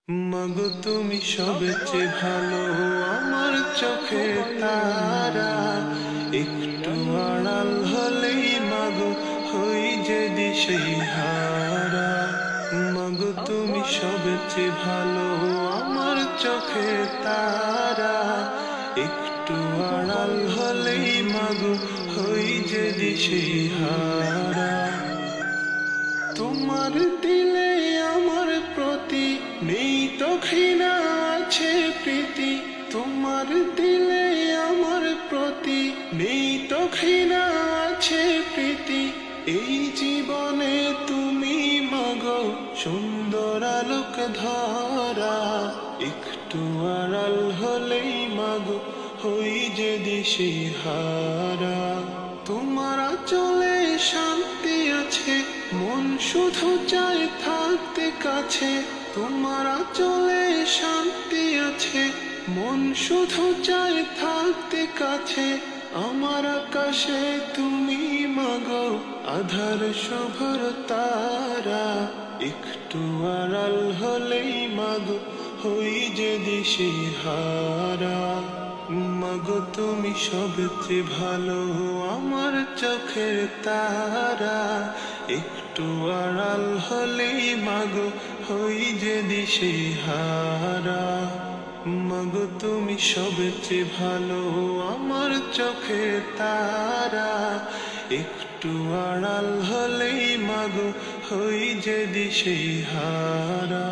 মাগো তুমি সবচেয়ে ভালো, আমার চোখে তারা। একটু আড়াল হলেই মাগো হই যে দিশেহারা। মাগো তুমি সবচেয়ে ভালো, আমার চোখে তারা। একটু আড়াল হলেই মাগো হই যে দিশেহারা। তোমার দিলে আমার প্রতি নেই তো ঘৃণা, আছে প্রীতি। তোমার দিলে আমার প্রতি নেই তো ঘৃণা, আছে প্রীতি। এই জীবনে তুমি মাগো সুন্দর আলোক ধরা। একটু আড়াল হলেই মাগো হই যে দিশেহারা। তোমার আঁচলে শান্তি আছে, মন শুধু চায় থাকতে কাছে। তোমার আঁচলে শান্তি আছে, মন শুধু চায় থাকতে কাছে। আমার আকাশে তুমি মাগো আধার শুভ্র তারা। একটু আড়াল হলেই মাগো হই যে দিশেহারা। মাগো তুমি সবচেয়ে ভালো, আমার চোখের তারা। একটু আড়াল হলেই মাগো হই যে দিশেহারা। মাগো তুমি সবচেয়ে ভালো, আমার চোখের তারা। একটু আড়াল হলেই মাগো হই যে দিশেহারা।